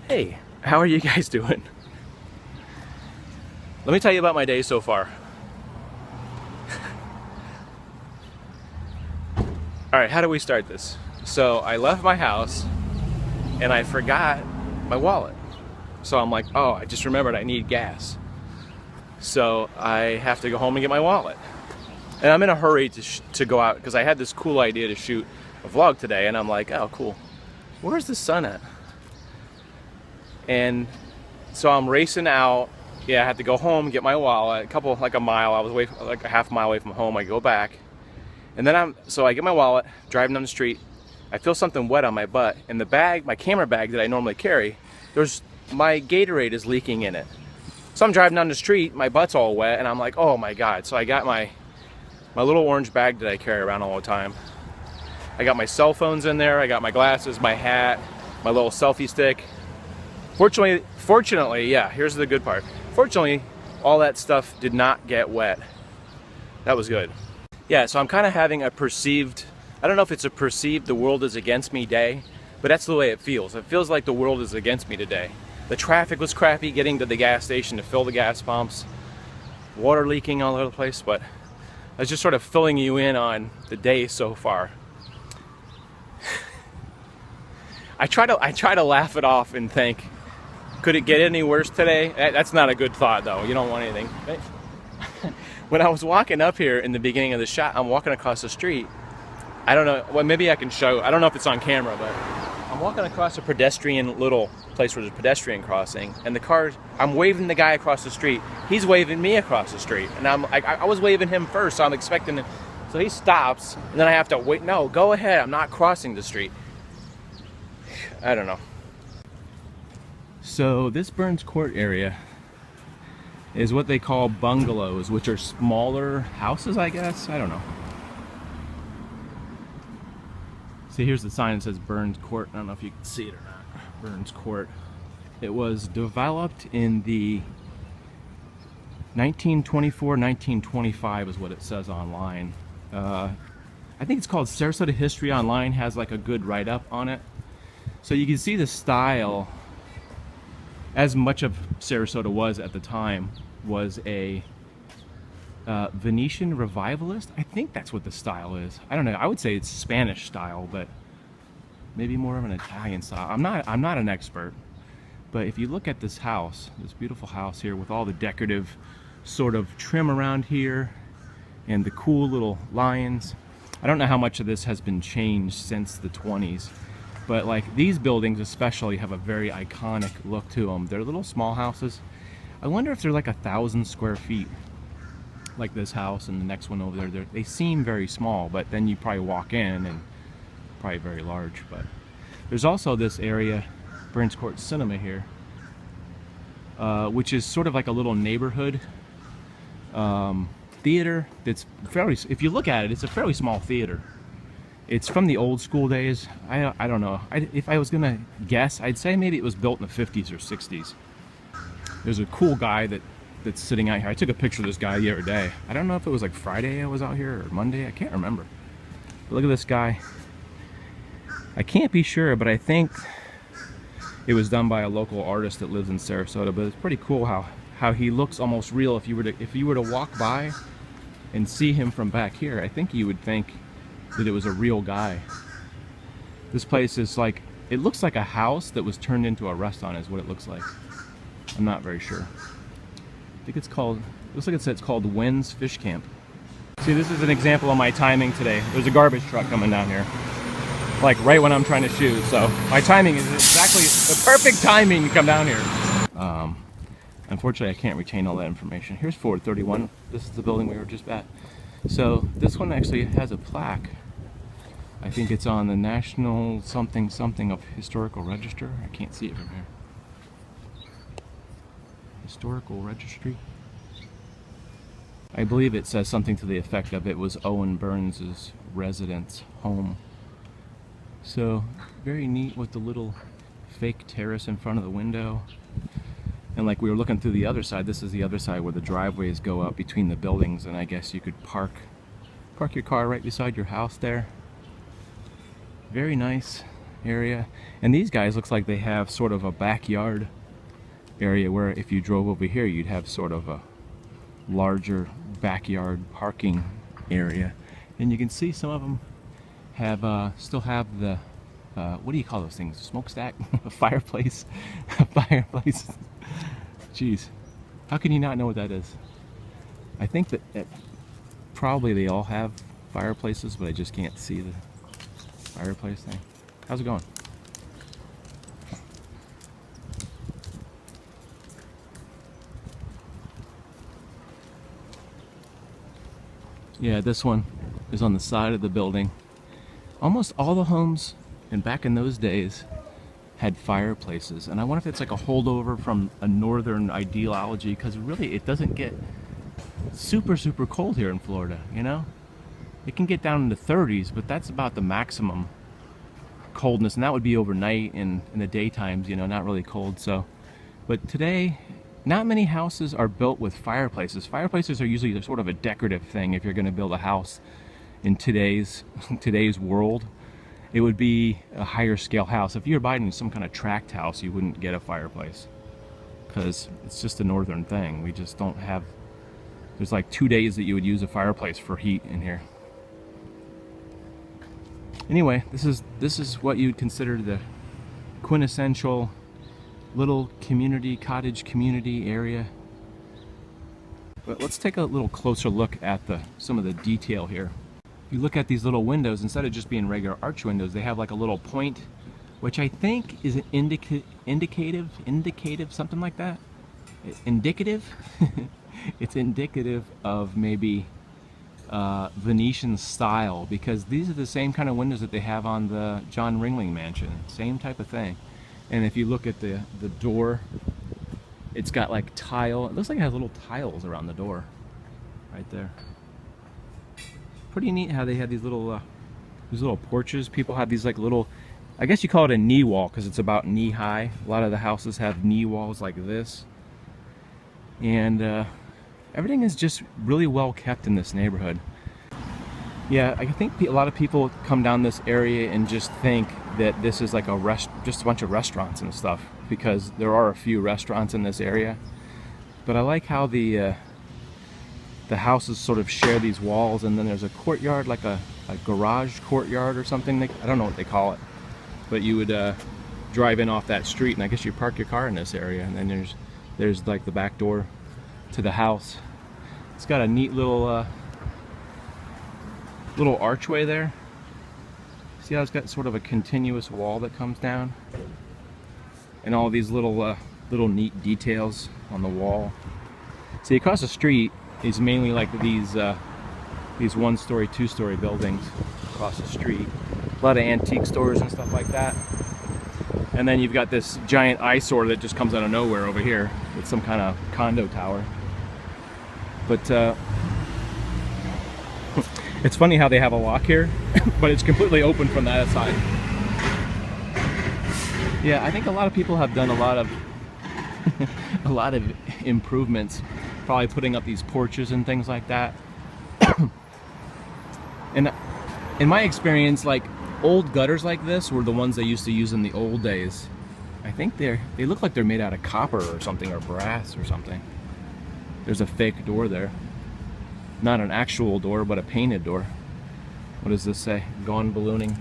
Hey, how are you guys doing? Let me tell you about my day so far. Alright, how do we start this? So I left my house and I forgot my wallet. So I'm like, oh, I just remembered I need gas. So I have to go home and get my wallet. And I'm in a hurry to go out because I had this cool idea to shoot a vlog today, and I'm like, oh, cool. Where's the sun at? And so I'm racing out. Yeah, I had to go home, get my wallet. Like a mile. I was like a half mile away from home. I go back, and then I get my wallet, driving down the street. I feel something wet on my butt, and the bag, my camera bag that I normally carry, my Gatorade is leaking in it. So I'm driving down the street, my butt's all wet, and I'm like, oh my god. So I got my little orange bag that I carry around all the time. I got my cell phones in there. I got my glasses, my hat, my little selfie stick. Fortunately, yeah, here's the good part. Fortunately, all that stuff did not get wet. That was good. Yeah, so I'm kind of having a perceived, I don't know if it's a perceived the world is against me day, but that's the way it feels. It feels like the world is against me today. The traffic was crappy getting to the gas station to fill the gas pumps. Water leaking all over the place, but I was just sort of filling you in on the day so far. I try to laugh it off and think, could it get any worse today? That's not a good thought, though. You don't want anything. When I was walking up here in the beginning of the shot, I'm walking across the street. I don't know. Well, maybe I can show. I don't know if it's on camera, but I'm walking across a pedestrian little place where there's a pedestrian crossing, and the cars. I'm waving the guy across the street. He's waving me across the street, and I was waving him first, so I'm expecting him. So he stops, and then I have to wait. No, go ahead. I'm not crossing the street. I don't know. So this Burns Court area is what they call bungalows, which are smaller houses, I guess. I don't know. See, here's the sign that says Burns Court. I don't know if you can see it or not. Burns Court. It was developed in the 1924-1925 is what it says online. I think it's called Sarasota History Online, has like a good write-up on it. So you can see the style, as much of Sarasota was at the time, was a Venetian revivalist. I think that's what the style is. I don't know. I would say it's Spanish style, but maybe more of an Italian style. I'm not an expert, but if you look at this house, this beautiful house here with all the decorative sort of trim around here and the cool little lions. I don't know how much of this has been changed since the 20s. But like these buildings especially have a very iconic look to them. They're little small houses. I wonder if they're like 1,000 square feet, like this house and the next one over there. They seem very small, but then you probably walk in and probably very large. But there's also this area, Burns Court Cinema here, which is sort of like a little neighborhood theater. That's fairly, if you look at it, it's a fairly small theater. It's from the old school days. I don't know. If I was gonna guess, I'd say maybe it was built in the 50s or 60s. There's a cool guy that's sitting out here. I took a picture of this guy the other day. I don't know if it was like Friday I was out here or Monday. I can't remember. But look at this guy. I can't be sure, but I think it was done by a local artist that lives in Sarasota. But it's pretty cool how he looks almost real. If you were to walk by and see him from back here, I think you would think that it was a real guy. This place is like, it looks like a house that was turned into a restaurant is what it looks like. I'm not very sure. I think it's called, looks like it's called Wynn's Fish Camp. See, this is an example of my timing today. There's a garbage truck coming down here, like right when I'm trying to shoot. So my timing is exactly the perfect timing to come down here. Unfortunately, I can't retain all that information. Here's 431. This is the building we were just at. So this one actually has a plaque. I think it's on the National something of Historical Register. I can't see it from here. Historical Registry. I believe it says something to the effect of it was Owen Burns' residence home. So very neat with the little fake terrace in front of the window. And like we were looking through the other side, this is the other side where the driveways go up between the buildings, and I guess you could park your car right beside your house there. Very nice. area. And these guys looks like they have sort of a backyard area where if you drove over here you'd have sort of a larger backyard parking area. And you can see some of them have still have the what do you call those things? Smokestack? A fireplace? A fireplace. Jeez. How can you not know what that is? I think that probably they all have fireplaces, but I just can't see the fireplace thing. How's it going? Yeah, this one is on the side of the building. Almost all the homes, and back in those days, had fireplaces. And I wonder if it's like a holdover from a northern ideology, because really it doesn't get super cold here in Florida, you know? It can get down in the 30s, but that's about the maximum coldness, and that would be overnight and in the daytimes, you know, not really cold. So, but today, not many houses are built with fireplaces. Fireplaces are usually sort of a decorative thing if you're going to build a house in today's world. It would be a higher scale house. If you're buying some kind of tract house, you wouldn't get a fireplace because it's just a northern thing. We just don't have, there's like 2 days that you would use a fireplace for heat in here. Anyway, this is what you'd consider the quintessential little community, cottage community area. But let's take a little closer look at some of the detail here. If you look at these little windows, instead of just being regular arch windows, they have like a little point, which I think is an indicative, something like that. Indicative? It's indicative of maybe Venetian style, because these are the same kind of windows that they have on the John Ringling Mansion. Same type of thing. And if you look at the door, it's got like tile. It looks like it has little tiles around the door right there. Pretty neat how they have these little porches. People have these like little, I guess you call it a knee wall because it's about knee high. A lot of the houses have knee walls like this. And everything is just really well kept in this neighborhood. Yeah, I think a lot of people come down this area and just think that this is like just a bunch of restaurants and stuff, because there are a few restaurants in this area. But I like how the houses sort of share these walls, and then there's a courtyard, like a garage courtyard or something. I don't know what they call it, but you would drive in off that street, and I guess you park your car in this area, and then there's like the back door to the house. It's got a neat little archway there. See how it's got sort of a continuous wall that comes down, and all these little neat details on the wall. See, across the street is mainly like these 1-story, 2-story buildings across the street. A lot of antique stores and stuff like that. And then you've got this giant eyesore that just comes out of nowhere over here with some kind of condo tower. But it's funny how they have a lock here, but it's completely open from that side. Yeah, I think a lot of people have done a lot of improvements, probably putting up these porches and things like that. And in my experience, like old gutters like this were the ones they used to use in the old days. I think they look like they're made out of copper or something, or brass or something. There's a fake door there. Not an actual door, but a painted door. What does this say? Gone ballooning.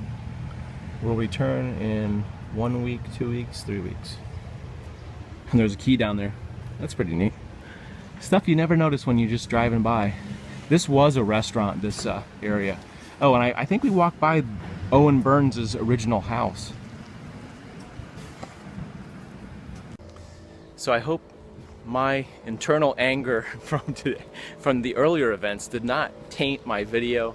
Will return in 1 week, 2 weeks, 3 weeks. And there's a key down there. That's pretty neat. Stuff you never notice when you're just driving by. This was a restaurant, this area. Oh, and I think we walked by Owen Burns' original house. So I hope my internal anger from the earlier events did not taint my video.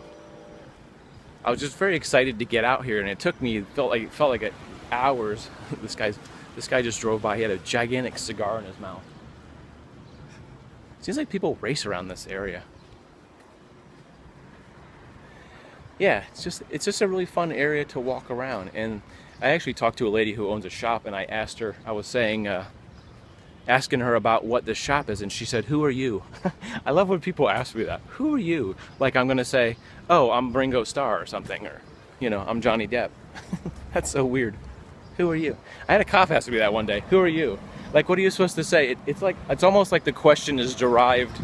I was just very excited to get out here, and it took me, it felt like hours. This guy just drove by. He had a gigantic cigar in his mouth. Seems like people race around this area. Yeah, it's just a really fun area to walk around. And I actually talked to a lady who owns a shop, and I asked her, I was saying, asking her about what this shop is, and she said, "Who are you?" I love when people ask me that. Who are you? Like I'm gonna say, "Oh, I'm Ringo Starr" or something, or, you know, I'm Johnny Depp. That's so weird. Who are you? I had a cop ask me that one day. Who are you? Like, what are you supposed to say? It's almost like the question is derived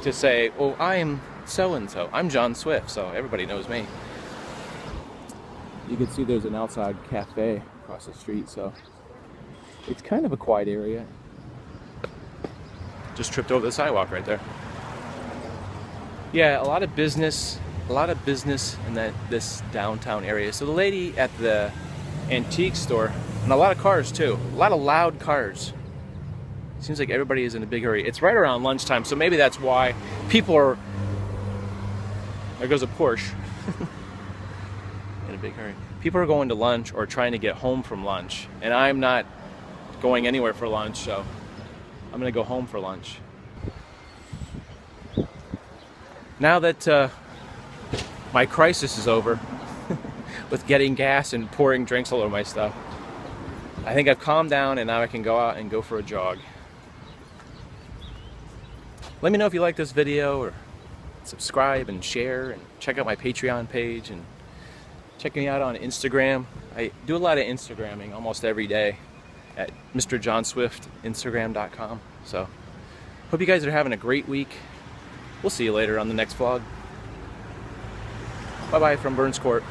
to say, well, I'm so-and-so. I'm John Swift, so everybody knows me. You can see there's an outside cafe across the street, so it's kind of a quiet area. Just tripped over the sidewalk right there. Yeah, a lot of business in this downtown area. So the lady at the antique store, and a lot of cars too, a lot of loud cars. Seems like everybody is in a big hurry. It's right around lunchtime, so maybe that's why people are... There goes a Porsche. In a big hurry. People are going to lunch or trying to get home from lunch, and I'm not going anywhere for lunch, so I'm gonna go home for lunch. Now that my crisis is over with getting gas and pouring drinks all over my stuff, I think I've calmed down, and now I can go out and go for a jog. Let me know if you like this video, or subscribe and share, and check out my Patreon page, and check me out on Instagram. I do a lot of Instagramming almost every day at mrjohnswiftinstagram.com. So hope you guys are having a great week. We'll see you later on the next vlog. Bye bye from Burns Court.